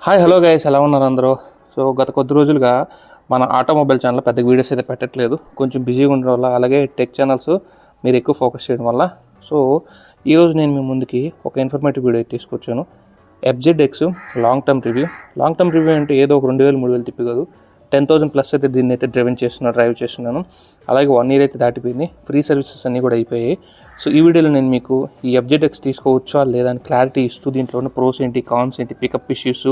Hi hello guys, ఎలా ఉన్నారు అందరూ? సో గత కొద్ది రోజులుగా మన ఆటోమొబైల్ ఛానల్ పెద్ద వీడియోస్ అయితే పెట్టట్లేదు, కొంచెం బిజీగా ఉండడం వల్ల, అలాగే టెక్ ఛానల్స్ మీరు ఎక్కువ ఫోకస్ చేయడం వల్ల. సో ఈరోజు నేను మీ ముందుకి ఒక ఇన్ఫర్మేటివ్ వీడియో అయితే తీసుకొచ్చాను. FZX లాంగ్ టర్మ్ రివ్యూ అంటే ఏదో ఒక 2000 3000 తిప్పి కాదు, 10,000 ప్లస్ అయితే దీన్ని అయితే డ్రైవ్ చేస్తున్నాను. అలాగే 1 year అయితే దాటిపోయింది, ఫ్రీ సర్వీసెస్ అన్నీ కూడా అయిపోయాయి. సో ఈ వీడియోలో నేను మీకు ఈ FZX తీసుకోవచ్చా లేదా అని క్లారిటీ ఇస్తూ దీంట్లో ఉన్న ప్రోస్ ఏంటి, కాన్స్ ఏంటి, పికప్ ఇష్యూస్,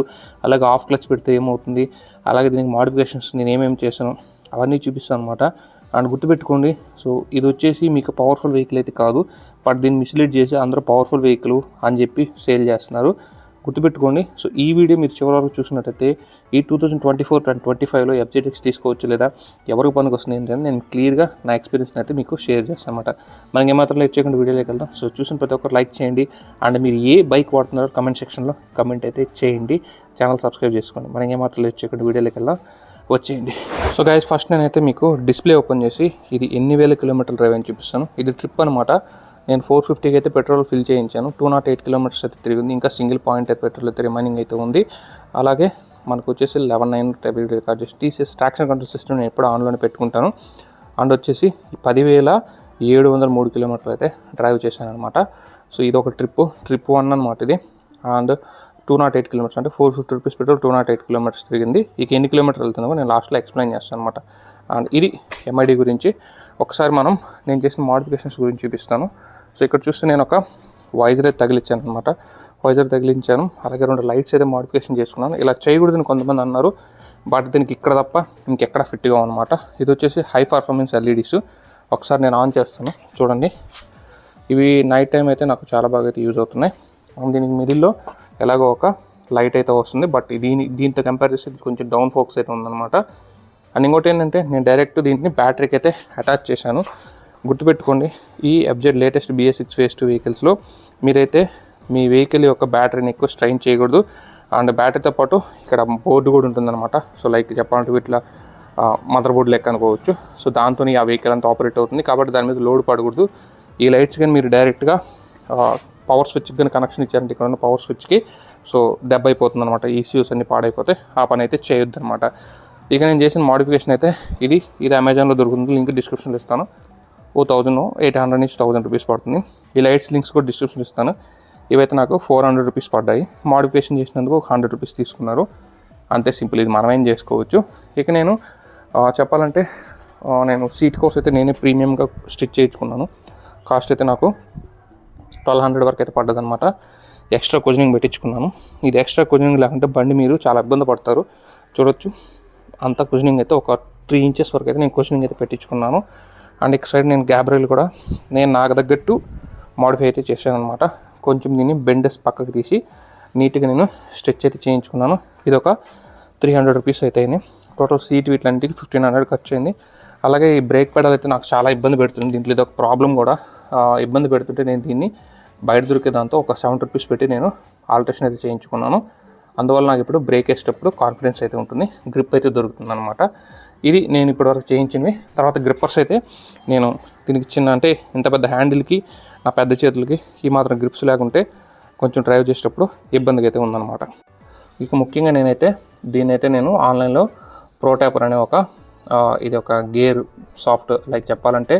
అలాగే ఆఫ్ క్లచ్ పెడితే ఏమవుతుంది, అలాగే దీనికి మోడిఫికేషన్స్ నేను ఏమేమి చేశాను అవన్నీ చూపిస్తాను అనమాట. అండ్ గుర్తుపెట్టుకోండి, సో ఇది వచ్చేసి మీకు పవర్ఫుల్ వెహికల్ అయితే కాదు, బట్ దీన్ని మిస్లీడ్ చేసి అందరూ పవర్ఫుల్ వెహికల్ అని చెప్పి సేల్ చేస్తున్నారు. గుర్తుపెట్టుకోండి. సో ఈ వీడియో మీరు చివరి వరకు చూసినట్టయితే ఈ 2024 అండ్ 25లో FZX తీసుకోవచ్చు లేదా ఎవరికి పనికి వస్తుంది ఏంటంటే నేను క్లియర్గా నా ఎక్స్పీరియన్స్ అయితే మీకు షేర్ చేస్తాను అనమాట. మనకి ఏమాత్రం లైక్ చేయకుండా వీడియోలోకి వెళ్దాం. సో చూసిన ప్రతి ఒక్కరు లైక్ చేయండి, అండ్ మీరు ఏ బైక్ వాడుతున్నారో కమెంట్ సెక్షన్లో కమెంట్ అయితే చేయండి, ఛానల్ సబ్స్క్రైబ్ చేసుకోండి. మనకి ఏమాత్రం లైక్ చేయకుండా వీడియోలోకి వెళ్దాం, వచ్చేయండి. సో గైస్, ఫస్ట్ నేనైతే మీకు డిస్ప్లే ఓపెన్ చేసి ఇది ఎన్ని వేల కిలోమీటర్లు డ్రైవ్ అని చూపిస్తాను. ఇది ట్రిప్ అనమాట. నేను 450కి అయితే పెట్రోల్ ఫిల్ చేయించాను, 208 kilometers అయితే తిరిగింది. ఇంకా సింగిల్ పాయింట్ అయితే పెట్రోల్ అయితే రిమైనింగ్ అయితే ఉంది. అలాగే మనకు వచ్చేసి 11.9 టెబిలిటీ రికార్డ్ చేసి TCS ట్రాక్షన్ కంట్రోల్ సిస్టమ్ నేను ఎప్పుడు ఆన్లోనే పెట్టుకుంటాను. అండ్ వచ్చేసి 10,703 kilometers అయితే డ్రైవ్ చేశాను అనమాట. సో ఇది ఒక ట్రిప్ 1 అనమాట ఇది. అండ్ 208 kilometers అంటే 450 rupees పెట్రోల్ 208 kilometers తిరిగింది. ఇక ఎన్ని కిలోమీటర్లు వెళ్తుందో నేను లాస్ట్లో ఎక్స్ప్లెయిన్ చేస్తాను అనమాట. అండ్ ఇది MID గురించి. ఒకసారి నేను చేసిన మోడిఫికేషన్స్ గురించి చూపిస్తాను. సో ఇక్కడ చూస్తే నేను ఒక వైజర్ అయితే తగిలించాను అనమాట. అలాగే 2 లైట్స్ అయితే మోడిఫికేషన్ చేసుకున్నాను. ఇలా చేయకూడదని కొంతమంది అన్నారు, బట్ దీనికి ఇక్కడ తప్ప ఇంకెక్కడ ఫిట్గా అనమాట. ఇది వచ్చేసి హై పర్ఫార్మెన్స్ LEDs. ఒకసారి నేను ఆన్ చేస్తాను, చూడండి. ఇవి నైట్ టైం అయితే నాకు చాలా బాగా అయితే యూజ్ అవుతున్నాయి. దీనికి మిడిల్లో ఎలాగో ఒక లైట్ అయితే వస్తుంది, బట్ దీంతో కంపేర్ చేస్తే కొంచెం డౌన్ ఫోకస్ అయితే ఉందన్నమాట. అండ్ ఇంకోటి ఏంటంటే నేను డైరెక్ట్ దీన్ని బ్యాటరీకి అయితే అటాచ్ చేశాను. గుర్తుపెట్టుకోండి, ఈ FZ లేటెస్ట్ BS6 Phase 2 వెహికల్స్లో మీరైతే మీ వెహికల్ యొక్క బ్యాటరీని ఎక్కువ స్ట్రైన్ చేయకూడదు. అండ్ బ్యాటరీతో పాటు ఇక్కడ బోర్డు కూడా ఉంటుందన్నమాట. సో లైక్ చెప్పాలంటే ఇట్లా మదర్ బోర్డు లెక్క అనుకోవచ్చు. సో దాంతో ఆ వెహికల్ అంతా ఆపరేట్ అవుతుంది, కాబట్టి దాని మీద లోడ్ పడకూడదు. ఈ లైట్స్ కానీ మీరు డైరెక్ట్గా పవర్ స్విచ్కి కానీ కనెక్షన్ ఇచ్చారంటే ఇక్కడ ఉన్న పవర్ స్విచ్కి సో దెబ్బ అయిపోతుంది అనమాట. ECUs అన్ని పాడైపోతే ఆ పని అయితే చేయొద్దు అనమాట. ఇక నేను చేసిన మోడిఫికేషన్ అయితే ఇది అమెజాన్లో దొరుకుతుంది, లింక్ డిస్క్రిప్షన్లో ఇస్తాను. 1800 నుంచి 1000 రూపీస్ పడుతుంది. ఈ లైట్స్ లింక్స్ కూడా డిస్క్రిప్షన్లో ఇస్తాను. ఇవైతే నాకు 400 రూపీస్ పడ్డాయి. మోడిఫికేషన్ చేసినందుకు 100 రూపీస్ తీసుకున్నారు. అంతే సింపుల్, ఇది మనమేం చేసుకోవచ్చు. ఇక నేను చెప్పాలంటే నేను సీట్ కవర్స్ అయితే నేనే ప్రీమియంగా స్టిచ్ చేయించుకున్నాను. కాస్ట్ అయితే నాకు 1200 వరకు అయితే పడ్డదనమాట. ఎక్స్ట్రా కుజనింగ్ పెట్టించుకున్నాను. ఇది ఎక్స్ట్రా కుజనింగ్ లేకుంటే బండి మీరు చాలా ఇబ్బంది పడతారు. చూడొచ్చు, అంత కుజనింగ్ అయితే ఒక 3 inches వరకు అయితే నేను కుజనింగ్ అయితే పెట్టించుకున్నాను. అండ్ ఇక సైడ్ నేను గ్యాబ్ రైల్ కూడా నేను నాకు తగ్గట్టు మోడిఫై అయితే చేశాను అనమాట. కొంచెం దీన్ని బెండెస్ పక్కకు తీసి నీట్గా నేను స్ట్రెచ్ అయితే చేయించుకున్నాను. ఇది ఒక 300 రూపీస్ అయితే అయింది. టోటల్ సీట్ వీటిలంటికి 1500 ఖర్చు అయింది. అలాగే ఈ బ్రేక్ పెడల్ అయితే నాకు చాలా ఇబ్బంది పెడుతుంది. దీంట్లో ఇది ఒక ప్రాబ్లం కూడా, ఇబ్బంది పెడుతుంటే నేను దీన్ని బయట దొరికే దాంతో ఒక 70 రూపీస్ పెట్టి నేను ఆల్టరేషన్ అయితే చేయించుకున్నాను. అందువల్ల నాకు ఇప్పుడు బ్రేక్ వేసేటప్పుడు కాన్ఫిడెన్స్ అయితే ఉంటుంది, గ్రిప్ అయితే దొరుకుతుంది అనమాట. ఇది నేను ఇప్పటివరకు చేయించినవి. తర్వాత గ్రిప్పర్స్ అయితే నేను దీనికి చిన్న అంటే ఇంత పెద్ద హ్యాండిల్కి నా పెద్ద చేతులకి ఈ మాత్రం గ్రిప్స్ లేకుంటే కొంచెం డ్రైవ్ చేసేటప్పుడు ఇబ్బందిగా అయితే ఉందన్నమాట. ఇక ముఖ్యంగా దీన్నైతే నేను ఆన్లైన్లో ప్రోటాపర్ అనే ఇది ఒక గేర్ సాఫ్ట్, లైక్ చెప్పాలంటే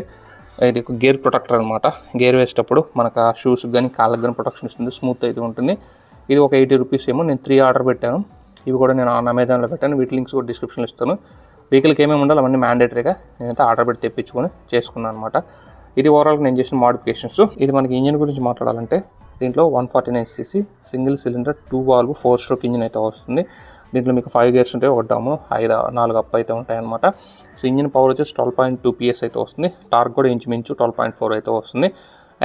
ఇది ఒక గేర్ ప్రొటెక్టర్ అనమాట. గేర్ వేసేటప్పుడు మనకు ఆ షూస్కి కానీ కాళ్ళకి కానీ ప్రొటెక్షన్ ఇస్తుంది, స్మూత్ అయితే ఉంటుంది. ఇది ఒక 80 రూపీస్ ఏమో. నేను 3 ఆర్డర్ పెట్టాను. ఇవి కూడా నేను అమెజాన్లో పెట్టాను. వీటి లింక్స్ కూడా డిస్క్రిప్షన్లో ఇస్తాను. వెహికల్కి ఏమేమి ఉండాలి అవన్నీ మ్యాండేటరీగా నేనైతే ఆర్డర్ పెట్టి తెప్పించుకొని చేసుకున్నాను అనమాట. ఇది ఓవరాల్గా నేను చేసిన మోడిఫికేషన్స్. ఇది మనకి ఇంజిన్ గురించి మాట్లాడాలంటే దీంట్లో 149cc single cylinder 2 valve 4-stroke engine అయితే వస్తుంది. దీంట్లో మీకు 5 gears ఉంటాయి, 1 డౌన్ 4 అప్ అయితే ఉంటాయి అనమాట. సో ఇంజిన్ పవర్ వచ్చేసి 12.2 PS అయితే వస్తుంది. టార్క్ కూడా ఇంచుమించు 12.4 అయితే వస్తుంది.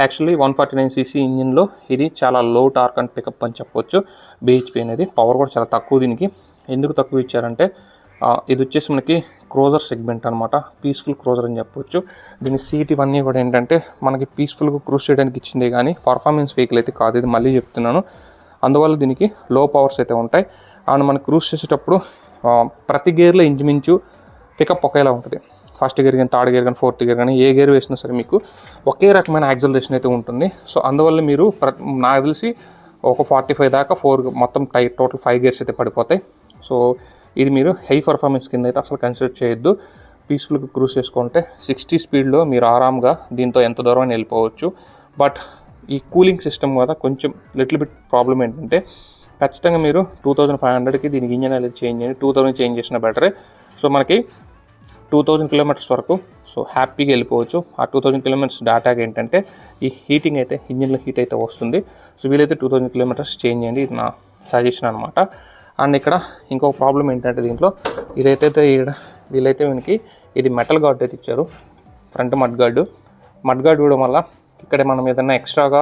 యాక్చువల్లీ 149cc ఇంజిన్లో ఇది చాలా లో టార్క్ అండ్ పికప్ అని చెప్పొచ్చు. BHP అనేది పవర్ కూడా చాలా తక్కువ. దీనికి ఎందుకు తక్కువ ఇచ్చారంటే ఇది వచ్చేసి మనకి క్రూజర్ సెగ్మెంట్ అనమాట, పీస్ఫుల్ క్రూజర్ అని చెప్పొచ్చు. దీని సీట్ ఇవన్నీ కూడా ఏంటంటే మనకి పీస్ఫుల్గా క్రూజ్ చేయడానికి ఇచ్చిందే కానీ పర్ఫార్మెన్స్ వెహికల్ అయితే కాదు, ఇది మళ్ళీ చెప్తున్నాను. అందువల్ల దీనికి లో పవర్స్ అయితే ఉంటాయి. అండ్ మనం క్రూజ్ చేసేటప్పుడు ప్రతి గేర్లో ఇంచుమించు పికప్ ఒకేలా ఉంటుంది. ఫస్ట్ గేర్ కానీ, థర్డ్ గేర్ కానీ, ఫోర్త్ గేర్ కానీ ఏ గేర్ వేసినా సరే మీకు ఒకే రకమైన యాక్సలరేషన్ అయితే ఉంటుంది. సో అందువల్ల మీరు నాకు తెలిసి ఒక 45 దాకా 4 మొత్తం టోటల్ 5 గేర్స్ అయితే పడిపోతాయి. సో ఇది మీరు హై పర్ఫార్మెన్స్ కింద అయితే అసలు కన్సిడర్ చేయొద్దు. పీస్ఫుల్గా క్రూజ్ చేసుకుంటే 60 స్పీడ్లో మీరు ఆరామ్గా దీంతో ఎంత దూరం అని వెళ్ళిపోవచ్చు. బట్ ఈ కూలింగ్ సిస్టమ్ కూడా కొంచెం లిటిల్ బిట్ ప్రాబ్లం ఏంటంటే ఖచ్చితంగా మీరు 2500కి దీనికి ఇంజన్ అనేది చేంజ్ చేయండి. 2000 చేంజ్ చేసిన బెటరే. సో మనకి 2000 కిలోమీటర్స్ వరకు సో హ్యాపీగా వెళ్ళిపోవచ్చు. ఆ 2000 కిలోమీటర్స్ డాటాగా ఏంటంటే ఈ హీటింగ్ అయితే ఇంజిన్లో హీట్ అయితే వస్తుంది. సో వీలైతే 2000 కిలోమీటర్స్ చేంజ్ చేయండి, ఇది నా సజెషన్ అనమాట. అండ్ ఇక్కడ ఇంకొక ప్రాబ్లం ఏంటంటే దీంట్లో ఇదైతే వీలైతే వీనికి ఇది మెటల్ గార్డ్ అయితే ఇచ్చారు, ఫ్రంట్ మడ్ గార్డు ఇవ్వడం వల్ల ఇక్కడ మనం ఏదైనా ఎక్స్ట్రాగా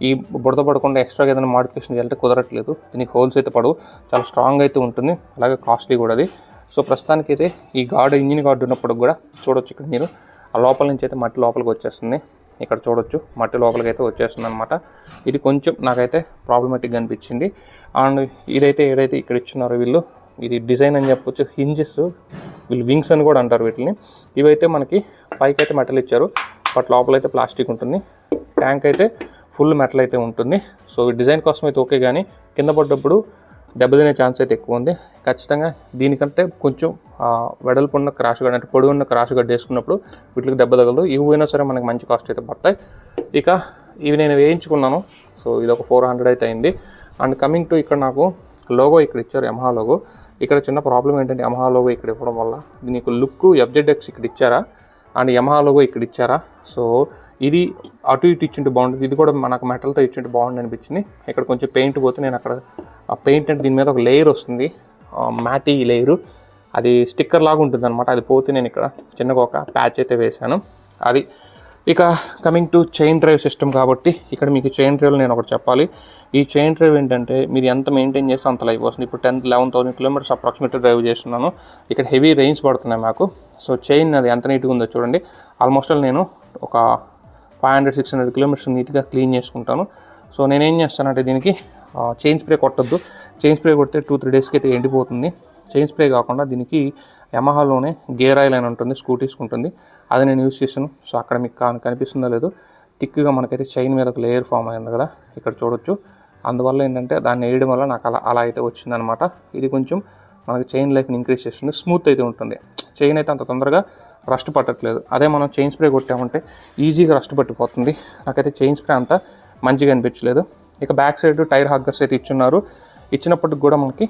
ఈ బుడద పడకుండా ఎక్స్ట్రాగా ఏదైనా మోడిఫికేషన్ చేయాలంటే కుదరట్లేదు. దీనికి హోల్స్ అయితే పడవు, చాలా స్ట్రాంగ్ అయితే ఉంటుంది, అలాగే కాస్ట్లీ కూడా అది. సో ప్రస్తుతానికి అయితే ఈ గార్డు ఇంజిన్ గార్డు ఉన్నప్పుడు కూడా చూడొచ్చు ఇక్కడ మీరు ఆ లోపల నుంచి అయితే మట్టి లోపలికి వచ్చేస్తుంది. ఇక్కడ చూడొచ్చు మట్టి లోపలికి అయితే వచ్చేస్తుంది అనమాట. ఇది కొంచెం నాకైతే ప్రాబ్లమేటిక్గా అనిపించింది. అండ్ ఏదైతే ఇక్కడ ఇచ్చినారో వీళ్ళు, ఇది డిజైన్ అని చెప్పొచ్చు, హింజెస్ వీళ్ళు వింగ్స్ అని కూడా అంటారు వీటిని. ఇవైతే మనకి పైకి అయితే మెటల్ ఇచ్చారు, బట్ లోపలైతే ప్లాస్టిక్ ఉంటుంది. ట్యాంక్ అయితే ఫుల్ మెటల్ అయితే ఉంటుంది. సో డిజైన్ కోసం అయితే ఓకే, కానీ కింద పడ్డప్పుడు దెబ్బతినే ఛాన్స్ అయితే ఎక్కువ ఉంది. ఖచ్చితంగా దీనికంటే కొంచెం వెడల్పు ఉన్న క్రాష్ గార్డ్ అంటే పొడి ఉన్న క్రాష్ గార్డ్ వేసుకున్నప్పుడు వీటికి దెబ్బ తగలదు. ఇవి పోయినా సరే మనకి మంచి కాస్ట్ అయితే పడతాయి. ఇక ఇవి నేను వేయించుకున్నాను. సో ఇది ఒక 400 అయితే అయింది. అండ్ కమింగ్ టు ఇక్కడ నాకు లోగో ఇక్కడ ఇచ్చారు, యమహా లోగో. ఇక్కడ చిన్న ప్రాబ్లం ఏంటంటే యమహా లోగో ఇక్కడ ఇవ్వడం వల్ల దీనికి లుక్ FZX ఇక్కడ ఇచ్చారా అండ్ యమహా లోగో ఇక్కడ ఇచ్చారా. సో ఇది అటు ఇటు ఇచ్చింటే బాగుంటుంది, ఇది కూడా మనకు మెటల్తో ఇచ్చింటే బాగుంది అనిపించింది. ఇక్కడ కొంచెం పెయింట్ పోతే నేను అక్కడ ఆ పెయింట్ అంటే దీని మీద ఒక లేయర్ వస్తుంది, మ్యాటీ లేయరు, అది స్టిక్కర్ లాగా ఉంటుంది అనమాట. అది పోతే నేను ఇక్కడ చిన్నగా ఒక ప్యాచ్ అయితే వేశాను అది. ఇక coming to chain drive system కాబట్టి ఇక్కడ మీకు చైన్ డ్రైవ్లో నేను ఒకటి చెప్పాలి. ఈ చైన్ డ్రైవ్ ఏంటంటే మీరు ఎంత మెయింటైన్ చేస్తే అంత లైఫ్ వస్తుంది. ఇప్పుడు 11,000 కిలోమీటర్స్ అప్రాక్సిమేట్లీ డ్రైవ్ చేస్తున్నాను. ఇక్కడ హెవీ రేంజ్ పడుతున్నాయి మాకు. సో చైన్ అది ఎంత నీట్గా ఉందో చూడండి. ఆల్మోస్ట్ నేను ఒక 500-600 కిలోమీటర్స్ నీట్గా క్లీన్ చేసుకుంటాను. సో నేనేం చేస్తానంటే దీనికి చైన్ స్ప్రే కొట్టద్దు. చైన్ స్ప్రే కొడితే 2-3 డేస్కి అయితే ఎండిపోతుంది. చైన్ స్ప్రే కాకుండా దీనికి యమహాలోనే గేర్ ఆయిల్ అని ఉంటుంది, స్కూటీస్కి ఉంటుంది, అది నేను యూజ్ చేస్తాను. సో అక్కడ మీకు కనిపిస్తుందో లేదో థిక్గా మనకైతే చైన్ మీద ఒక లేయర్ ఫామ్ అయింది కదా, ఇక్కడ చూడొచ్చు. అందువల్ల ఏంటంటే దాన్ని వేయడం వల్ల నాకు అలా అయితే వచ్చిందనమాట. ఇది కొంచెం మనకి చైన్ లైఫ్ని ఇంక్రీజ్ చేస్తుంది, స్మూత్ అయితే ఉంటుంది. చైన్ అయితే అంత తొందరగా రస్ట్ పట్టట్లేదు. అదే మనం చైన్ స్ప్రే కొట్టామంటే ఈజీగా రస్ట్ పట్టిపోతుంది. నాకైతే చైన్ స్ప్రే అంత మంచిగా అనిపించలేదు. ఇక బ్యాక్ సైడ్ టైర్ హగ్గర్స్ అయితే ఇచ్చున్నారు. ఇచ్చినప్పటికి కూడా మనకి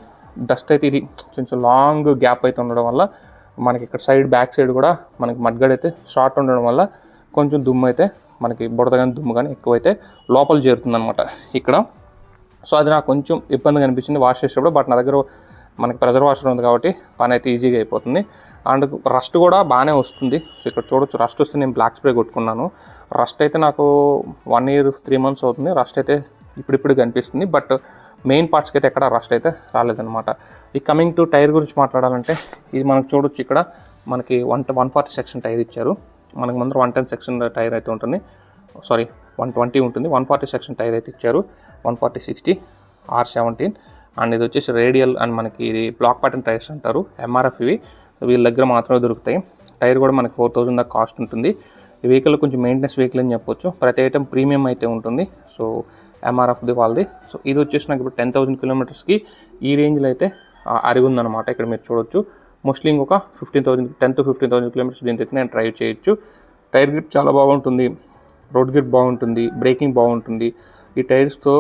డస్ట్ అయితే ఇది కొంచెం లాంగ్ గ్యాప్ అయితే ఉండడం వల్ల మనకి ఇక్కడ సైడ్ బ్యాక్ సైడ్ కూడా మనకి మడ్గాడ్ అయితే షార్ట్ ఉండడం వల్ల కొంచెం దుమ్ము అయితే మనకి బుడద కానీ దుమ్ము కానీ ఎక్కువైతే లోపల చేరుతుంది అనమాట ఇక్కడ. సో అది నాకు కొంచెం ఇబ్బందిగా అనిపించింది వాష్ చేసేటప్పుడు. బట్ నా దగ్గర మనకి ప్రెజర్ వాషర్ ఉంది కాబట్టి పని అయితే ఈజీగా అయిపోతుంది. అండ్ రస్ట్ కూడా బాగానే వస్తుంది. సో ఇక్కడ చూడొచ్చు రస్ట్ వస్తే నేను బ్లాక్ స్ప్రే కొట్టుకున్నాను. రస్ట్ అయితే నాకు 1 year 3 months అవుతుంది. రస్ట్ అయితే ఇప్పుడు కనిపిస్తుంది, బట్ మెయిన్ పార్ట్స్కి అయితే ఎక్కడ రస్ట్ అయితే రాలేదన్నమాట. ఈ కమింగ్ టు టైర్ గురించి మాట్లాడాలంటే ఇది మనకు చూడొచ్చు, ఇక్కడ మనకి 140 సెక్షన్ టైర్ ఇచ్చారు. మనకి ముందర 110 సెక్షన్ టైర్ అయితే ఉంటుంది, సారీ 120 ఉంటుంది. 140 సెక్షన్ టైర్ అయితే ఇచ్చారు, 140/60 R17. అండ్ ఇది వచ్చేసి రేడియల్ అండ్ మనకి ఇది బ్లాక్ ప్యాటర్న్ టైర్స్ అంటారు, MRF. ఇవి వీళ్ళ దగ్గర మాత్రమే దొరుకుతాయి. టైర్ కూడా మనకి 4,000 దాకా కాస్ట్ ఉంటుంది. ఈ వెహికల్ కొంచెం మెయింటెనెన్స్ వెహికల్ అని చెప్పొచ్చు. ప్రతి ఐటమ్ ప్రీమియం అయితే ఉంటుంది. సో MRFది వాళ్ళది. సో ఇది వచ్చేసి నాకు ఇప్పుడు 10,000 కిలోమీటర్స్కి ఈ రేంజ్లో అయితే అరిగి ఉందన్నమాట. ఇక్కడ మీరు చూడొచ్చు. మోస్ట్లీ ఇంకొక 10,000 to 15,000 కిలోమీటర్స్ దీంతో నేను డ్రైవ్ చేయొచ్చు. టైర్ గ్రిప్ చాలా బాగుంటుంది, రోడ్ గ్రిప్ బాగుంటుంది, బ్రేకింగ్ బాగుంటుంది. ఈ టైర్స్తో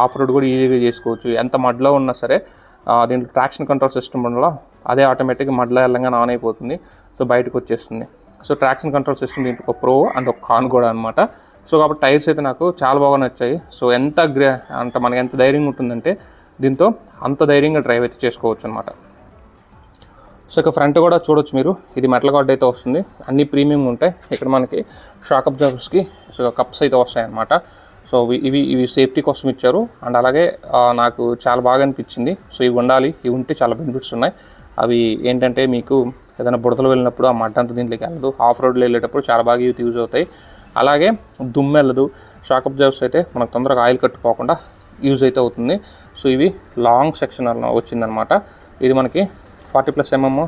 ఆఫ్ రోడ్ కూడా ఈజీగా చేసుకోవచ్చు. ఎంత మడ్లో ఉన్నా సరే దీంట్లో ట్రాక్షన్ కంట్రోల్ సిస్టమ్ వల్ల అదే ఆటోమేటిక్గా మడ్లో వెళ్ళంగా ఆన్ అయిపోతుంది. సో బయటకు వచ్చేస్తుంది. సో ట్రాక్షన్ కంట్రోల్ సిస్టమ్ దీంట్లో ఒక ప్రో అండ్ ఒక కాన్ కూడా అనమాట. సో కాబట్టి టైర్స్ అయితే నాకు చాలా బాగా నచ్చాయి. సో అంటే మనకి ఎంత ధైర్యంగా ఉంటుందంటే దీంతో అంత ధైర్యంగా డ్రైవ్ అయితే చేసుకోవచ్చు అనమాట. సో ఇక ఫ్రంట్ కూడా చూడొచ్చు మీరు, ఇది మెటల్ గార్డ్ అయితే వస్తుంది, అన్ని ప్రీమియం ఉంటాయి. ఇక్కడ మనకి షాక్ అబ్జర్వర్స్కి సో కప్స్ అయితే వస్తాయి అన్నమాట. సో ఇవి సేఫ్టీ కోసం ఇచ్చారు. అండ్ అలాగే నాకు చాలా బాగా అనిపించింది. సో ఇవి ఉండాలి, ఇవి ఉంటే చాలా బెనిఫిట్స్ ఉన్నాయి. అవి ఏంటంటే మీకు ఏదైనా బుడతలు వెళ్ళినప్పుడు ఆ మడ్డ అంతా దీంట్లోకి వెళ్ళదు, ఆఫ్ రోడ్లో వెళ్ళేటప్పుడు చాలా బాగా ఇవి యూజ్ అవుతాయి. అలాగే దుమ్ము వెళ్ళదు. షాక్ అబ్జర్వర్స్ అయితే మనకు తొందరగా ఆయిల్ కట్టుకోకుండా యూజ్ అయితే అవుతుంది. సో ఇవి లాంగ్ సెక్షన్ వచ్చిందనమాట. ఇది మనకి 40+ mm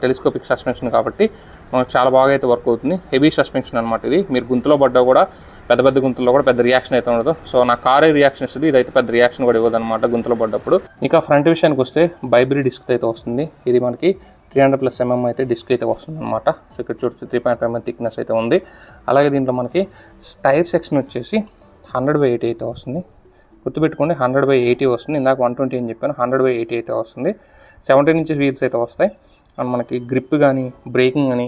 టెలిస్కోపిక్ సస్పెన్షన్ కాబట్టి మనకు చాలా బాగా అయితే వర్క్ అవుతుంది. హెవీ సస్పెన్షన్ అనమాట. ఇది మీరు గుంతలో పడ్డా కూడా పెద్ద పెద్ద గుంతల్లో కూడా పెద్ద రియాక్షన్ అయితే ఉండదు. సో నా కారే రియాక్షన్ ఇస్తుంది, ఇదైతే పెద్ద రియాక్షన్ కూడా ఇవ్వదు అనమాట గుంతలో పడ్డప్పుడు. ఇక ఫ్రంట్ విషయానికి వస్తే బైబ్రీ డిస్క్ అయితే వస్తుంది. ఇది మనకి 300+ mm అయితే డిస్క్ అయితే వస్తుంది అనమాట. సో ఇక్కడ చూడొచ్చు 3.5 mm థిక్నెస్ అయితే ఉంది. అలాగే దీంట్లో మనకి టైర్ సెక్షన్ వచ్చేసి 100/80 అయితే వస్తుంది. గుర్తుపెట్టుకోండి 100/80 వస్తుంది. ఇందాక 120 అని చెప్పాను, 100/80 అయితే వస్తుంది. 17 inches వీల్స్ అయితే వస్తాయి. అండ్ మనకి గ్రిప్ కానీ బ్రేకింగ్ కానీ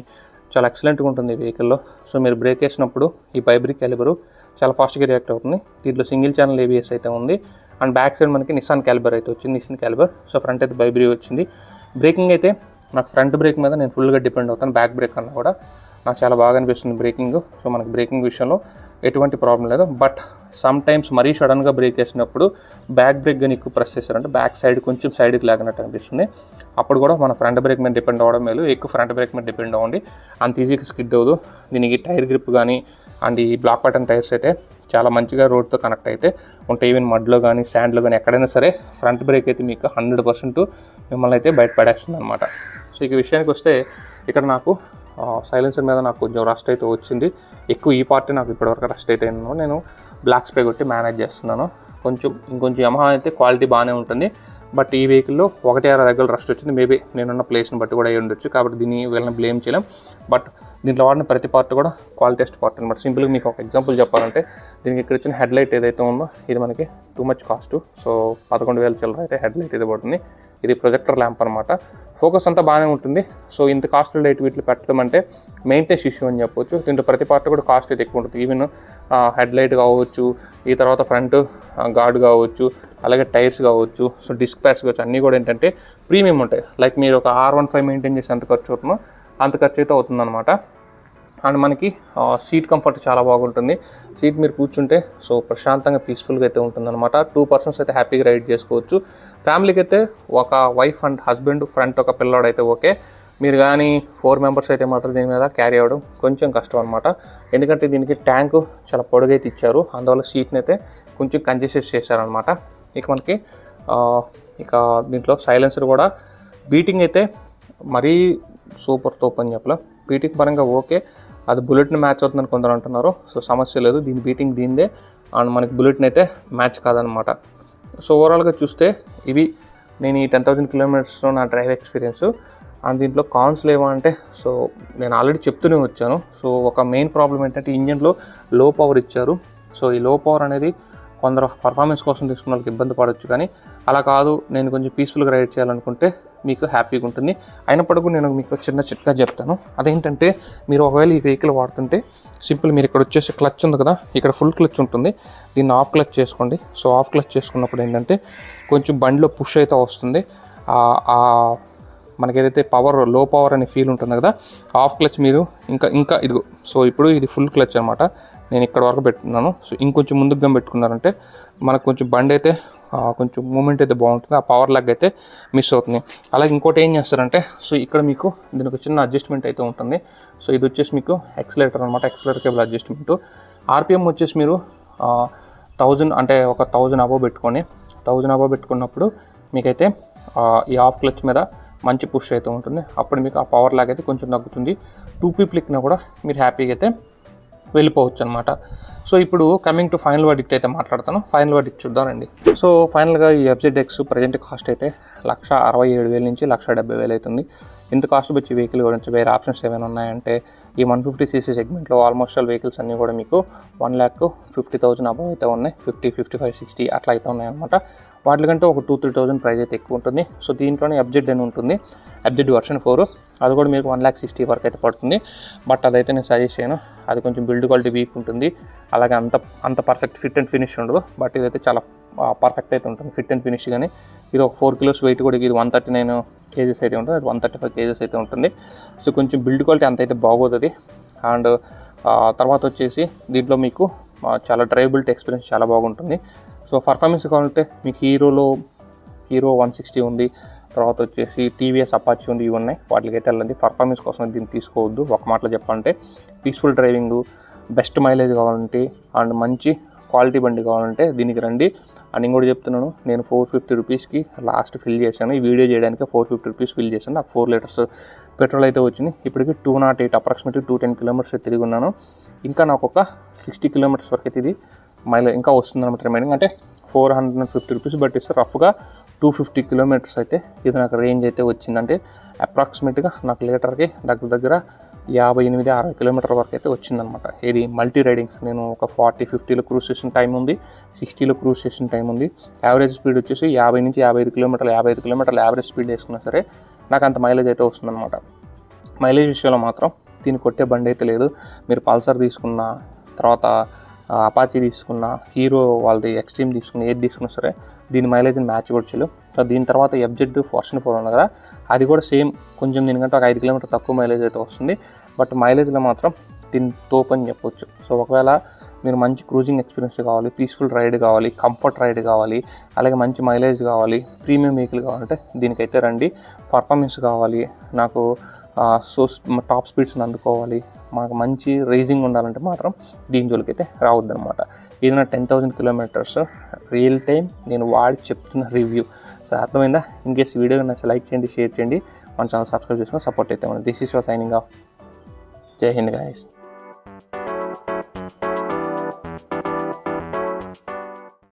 చాలా ఎక్సలెంట్గా ఉంటుంది ఈ వెహికల్లో. సో మీరు బ్రేక్ వేసినప్పుడు ఈ బైబ్రీ క్యాలిబరు చాలా ఫాస్ట్గా రియాక్ట్ అవుతుంది. దీంట్లో సింగిల్ ఛానల్ ABS అయితే ఉంది. అండ్ బ్యాక్ సైడ్ మనకి నిస్సాన్ క్యాలిబర్ అయితే వచ్చింది, నిస్సాన్ క్యాలిబర్. సో ఫ్రంట్ అయితే బైబ్రీ వచ్చింది. బ్రేకింగ్ అయితే నాకు ఫ్రంట్ బ్రేక్ మీద నేను ఫుల్గా డిపెండ్ అవుతాను, బ్యాక్ బ్రేక్ అన్నా కూడా నాకు చాలా బాగా అనిపిస్తుంది బ్రేకింగ్. సో మనకి బ్రేకింగ్ విషయంలో ఎటువంటి ప్రాబ్లం లేదు. బట్ సమ్ టైమ్స్ మరీ సడన్గా బ్రేక్ వేసినప్పుడు బ్యాక్ బ్రేక్ కానీ ఎక్కువ ప్రెస్ చేస్తారంటే బ్యాక్ సైడ్ కొంచెం సైడ్కి లాగినట్టు అనిపిస్తుంది. అప్పుడు కూడా మన ఫ్రంట్ బ్రేక్ మీద డిపెండ్ అవ్వడం మేలు. ఎక్కువ ఫ్రంట్ బ్రేక్ మీద డిపెండ్ అవ్వండి, అంత ఈజీగా స్కిడ్ అవ్వదు. దీనికి టైర్ గ్రిప్ కానీ అండ్ ఈ బ్లాక్ బటన్ టైర్స్ అయితే చాలా మంచిగా రోడ్తో కనెక్ట్ అయితే ఉంటాయి. ఈవెన్ మడ్లో కానీ శాండ్లో కానీ ఎక్కడైనా సరే ఫ్రంట్ బ్రేక్ అయితే మీకు 100% మిమ్మల్ని అయితే బయట పడేస్తుంది అనమాట. సో ఇక విషయానికి వస్తే ఇక్కడ నాకు సైలెన్సర్ మీద నాకు కొంచెం రస్ట్ అయితే వచ్చింది. ఎక్కువ ఈ పార్టీ నాకు ఇప్పటివరకు రస్ట్ అయితే నేను బ్లాక్ స్ప్రే కొట్టి మేనేజ్ చేస్తున్నాను. ఇంకొంచెం యమహా అయితే క్వాలిటీ బాగానే ఉంటుంది. బట్ ఈ వెహికల్లో 1-6 దగ్గర రస్ట్ వచ్చింది. మేబీ నేనున్న ప్లేస్ని బట్టి కూడా అయ్యి ఉండొచ్చు, కాబట్టి దీన్ని వీళ్ళని బ్లేమ్ చేయలేం. బట్ దీంట్లో వాడిన ప్రతి పార్ట్ కూడా క్వాలిటెస్ట్ పార్ట్ అనమాట. సింపుల్గా మీకు ఒక ఎగ్జాంపుల్ చెప్పాలంటే దీనికి ఇక్కడ వచ్చిన హెడ్ లైట్ ఏదైతే ఉందో ఇది మనకి టూ మచ్ కాస్ట్. సో 11,000 చిల్లర అయితే హెడ్ లైట్ ఇది పడుతుంది. ఇది ప్రొజెక్టర్ ల్యాంప్ అనమాట. ఫోకస్ అంతా బాగానే ఉంటుంది. సో ఇంత కాస్ట్లీ లైట్ వీటిని పెట్టడం అంటే మెయింటెనెన్స్ ఇష్యూ అని చెప్పొచ్చు. దీంట్లో ప్రతి పార్ట్ కూడా కాస్ట్ అయితే ఎక్కువ ఉంటుంది. ఈవెన్ హెడ్ లైట్ కావచ్చు, ఈ తర్వాత ఫ్రంట్ గార్డ్ కావచ్చు, అలాగే టైర్స్ కావచ్చు, సో డిస్క్ ప్యాడ్స్ కావచ్చు, అన్నీ కూడా ఏంటంటే ప్రీమియం ఉంటాయి. లైక్ మీరు ఒక R15 మెయింటైన్ చేసి ఎంత ఖర్చు అవుతుందో అంత ఖర్చు అయితే అవుతుందన్నమాట. అండ్ మనకి సీట్ కంఫర్ట్ చాలా బాగుంటుంది. సీట్ మీరు కూర్చుంటే సో ప్రశాంతంగా పీస్ఫుల్గా అయితే ఉంటుందన్నమాట. 2 persons అయితే హ్యాపీగా రైడ్ చేసుకోవచ్చు. ఫ్యామిలీకి అయితే ఒక వైఫ్ అండ్ హస్బెండ్, ఫ్రంట్ ఒక పిల్లోడు అయితే ఓకే. మీరు కానీ 4 members అయితే మాత్రం దీని మీద క్యారీ అవ్వడం కొంచెం కష్టం అనమాట. ఎందుకంటే దీనికి ట్యాంకు చాలా పొడుగైతే ఇచ్చారు, అందువల్ల సీట్ని అయితే కొంచెం కంజెస్టెడ్ చేశారనమాట. ఇక మనకి ఇక దీంట్లో సైలెన్సర్ కూడా బీటింగ్ అయితే మరీ సూపర్ తోపు అని చెప్పలేం. బీటింగ్ పరంగా ఓకే, అది బుల్లెట్ని మ్యాచ్ అవుతుందని కొందరు అంటున్నారు. సో సమస్య లేదు, దీని బీటింగ్ దీనిదే. అండ్ మనకి బుల్లెట్ని అయితే మ్యాచ్ కాదనమాట. సో ఓవరాల్గా చూస్తే ఇవి నేను ఈ 10,000 kilometers నా డ్రైవ్ ఎక్స్పీరియన్స్. అండ్ దీంట్లో కాన్స్ లేవా అంటే సో నేను ఆల్రెడీ చెప్తూనే వచ్చాను. సో ఒక మెయిన్ ప్రాబ్లం ఏంటంటే ఇంజన్లో లో పవర్ ఇచ్చారు. సో ఈ లో పవర్ అనేది కొందరు పర్ఫార్మెన్స్ కోసం తీసుకున్న వాళ్ళకి ఇబ్బంది పడవచ్చు, కానీ అలా కాదు, నేను కొంచెం పీస్ఫుల్గా రైడ్ చేయాలనుకుంటే మీకు హ్యాపీగా ఉంటుంది. అయినప్పటికీ నేను మీకు చిన్న చిట్కా చెప్తాను. అదేంటంటే మీరు ఒకవేళ ఈ వెహికల్ వాడుతుంటే సింపుల్ మీరు ఇక్కడ వచ్చేసి క్లచ్ ఉంది కదా, ఇక్కడ ఫుల్ క్లచ్ ఉంటుంది, దీన్ని ఆఫ్ క్లచ్ చేసుకోండి. సో ఆఫ్ క్లచ్ చేసుకున్నప్పుడు ఏంటంటే కొంచెం బండిలో పుష్ అయితే వస్తుంది. మనకి ఏదైతే పవర్ లో పవర్ అనే ఫీల్ ఉంటుంది కదా, ఆఫ్ క్లచ్ మీరు ఇంకా ఇదిగో. సో ఇప్పుడు ఇది ఫుల్ క్లచ్ అనమాట, నేను ఇక్కడ వరకు పెట్టుకున్నాను. సో ఇంకొంచెం ముందుగా పెట్టుకున్నారంటే మనకు కొంచెం బండి అయితే కొంచెం మూమెంట్ అయితే బాగుంటుంది, ఆ పవర్ లాగ్ అయితే మిస్ అవుతుంది. అలాగే ఇంకోటి ఏం చేస్తారంటే సో ఇక్కడ మీకు దీనికి చిన్న అడ్జస్ట్మెంట్ అయితే ఉంటుంది. సో ఇది వచ్చేసి మీకు ఎక్సలేటర్ అనమాట, ఎక్సలేటర్ కేబుల్ అడ్జస్ట్మెంట్. RPM వచ్చేసి మీరు 1000 అంటే ఒక 1000 అబోవ్ పెట్టుకొని 1000 అబోవ్ పెట్టుకున్నప్పుడు మీకైతే ఈ ఆఫ్ క్లచ్ మీద మంచి పుష్ అయితే ఉంటుంది. అప్పుడు మీకు ఆ పవర్ లాగ్ అయితే కొంచెం తగ్గుతుంది. 2 people ఎక్కినా కూడా మీరు హ్యాపీగా అయితే వెళ్ళిపోవచ్చు అనమాట. సో ఇప్పుడు కమింగ్ టు ఫైనల్ వర్డిక్ట్ అయితే మాట్లాడతాను. ఫైనల్ వర్డిక్ట్ చూద్దామండి. సో ఫైనల్గా ఈ FZX ప్రజెంట్ కాస్ట్ అయితే 1,67,000 నుంచి 1,70,000 అవుతుంది. ఇంత కాస్ట్ వచ్చి వెహికల్ గురించి వేరే ఆప్షన్స్ ఏమైనా ఉన్నాయంటే ఈ 150cc సెగ్మెంట్లో ఆల్మోస్ట్ ఆల్ వెహికల్స్ అన్నీ కూడా మీకు 1,50,000 అబౌవ్ అయితే ఉన్నాయి. 50, 55, 60 అట్లా అయితే ఉన్నాయన్నమాట. వాటికంటే ఒక 2-3,000 ప్రైస్ అయితే ఎక్కువ ఉంటుంది. సో దీంట్లోనే FZ అని ఉంటుంది, FZ version 4, అది కూడా మీకు 1,60,000 వరకు అయితే పడుతుంది. బట్ అదైతే నేను సజెస్ట్ చేయను, అది కొంచెం బిల్డ్ క్వాలిటీ వీక్ ఉంటుంది, అలాగే అంత పర్ఫెక్ట్ ఫిట్ అండ్ ఫినిష్ ఉండదు. బట్ ఇదైతే చాలా పర్ఫెక్ట్ అయితే ఉంటుంది, ఫిట్ అండ్ ఫినిష్. కానీ ఇది ఒక 4 kilos వెయిట్ కూడా, ఇది 139 kgs అయితే ఉంటుంది, అది 135 kgs అయితే ఉంటుంది. సో కొంచెం బిల్డ్ క్వాలిటీ అంత అయితే బాగోతుంది. అండ్ తర్వాత వచ్చేసి దీంట్లో మీకు చాలా డ్రైవబిలిటీ ఎక్స్పీరియన్స్ చాలా బాగుంటుంది. సో పర్ఫార్మెన్స్ కావాలంటే మీకు హీరో 160 ఉంది, తర్వాత వచ్చేసి TVS అపాచీ ఉంది, ఇవి ఉన్నాయి. వాటికి అయితే వెళ్ళండి. పర్ఫార్మెన్స్ కోసం దీన్ని తీసుకోవద్దు. ఒక మాటలో చెప్పాలంటే పీస్ఫుల్ డ్రైవింగ్, బెస్ట్ మైలేజ్ కావాలంటే అండ్ మంచి క్వాలిటీ బండి కావాలంటే దీనికి రండి. అని కూడా చెప్తున్నాను, నేను 450 రూపీస్కి లాస్ట్ ఫిల్ చేశాను. ఈ వీడియో చేయడానికి 450 రూపీస్ ఫిల్ చేశాను. నాకు 4 లీటర్స్ పెట్రోల్ అయితే వచ్చింది. ఇప్పటికి 208 అప్రాక్సిమేట్లీ 210 కిలోమీటర్స్ తిరిగి ఉన్నాను. ఇంకా నాకు ఒక 60 కిలోమీటర్స్ వరకు అయితే ఇది మైలేజ్ ఇంకా వస్తుంది అనమాట. రిమైనింగ్ అంటే 450 రూపీస్ బట్ ఇస్తే రఫ్గా 250 కిలోమీటర్స్ అయితే ఇది నాకు రేంజ్ అయితే వచ్చిందంటే అప్రాక్సిమేట్గా నాకు లీటర్కి దగ్గర 58-60 కిలోమీటర్ వరకు అయితే వచ్చిందనమాట. ఇది మల్టీ రైడింగ్స్. నేను ఒక 40-50లో క్రూజ్ చేసిన టైం ఉంది, 60లో క్రూజ్ చేసిన టైం ఉంది. యావరేజ్ స్పీడ్ వచ్చేసి 50 నుంచి 55 కిలోమీటర్లు, 55 కిలోమీటర్లు యావరేజ్ స్పీడ్ వేసుకున్నా సరే నాకు అంత మైలేజ్ అయితే వస్తుందన్నమాట. మైలేజ్ విషయంలో మాత్రం దీన్ని కొట్టే బండి అయితే లేదు. మీరు పల్సర్ తీసుకున్న, తర్వాత అపాచీ తీసుకున్న, హీరో వాళ్ళది ఎక్స్ట్రీమ్ తీసుకున్న, ఏది తీసుకున్నా సరే దీని మైలేజ్ని మ్యాచ్ కూడా చేయలేవు. సో దీని తర్వాత FZ ఫార్చునర్ 4 ఉంది కదా, అది కూడా సేమ్ కొంచెం దీనికంటే ఒక 5 కిలోమీటర్ తక్కువ మైలేజ్ అయితే వస్తుంది. బట్ మైలేజ్లో మాత్రం దీని తోపు అని చెప్పొచ్చు. సో ఒకవేళ మీరు మంచి క్రూజింగ్ ఎక్స్పీరియన్స్ కావాలి, పీస్ఫుల్ రైడ్ కావాలి, కంఫర్ట్ రైడ్ కావాలి, అలాగే మంచి మైలేజ్ కావాలి, ప్రీమియం వెహికల్ కావాలంటే దీనికైతే రండి. పర్ఫార్మెన్స్ కావాలి, నాకు టాప్ స్పీడ్స్ని అందుకోవాలి, మాకు మంచి రేసింగ్ ఉండాలంటే మాత్రం దీని జోలికైతే రావద్దనమాట. ఇది నా 10,000 కిలోమీటర్స్ రియల్ టైం నేను వాడి చెప్తున్న రివ్యూ. సో అర్థమైందా? ఇన్కేస్ వీడియో నచ్చి లైక్ చేయండి, షేర్ చేయండి, మన ఛానల్ సబ్స్క్రైబ్ చేసుకొని సపోర్ట్ అయితే ఉంది. This is your signing off. జై హింద్ గైస్.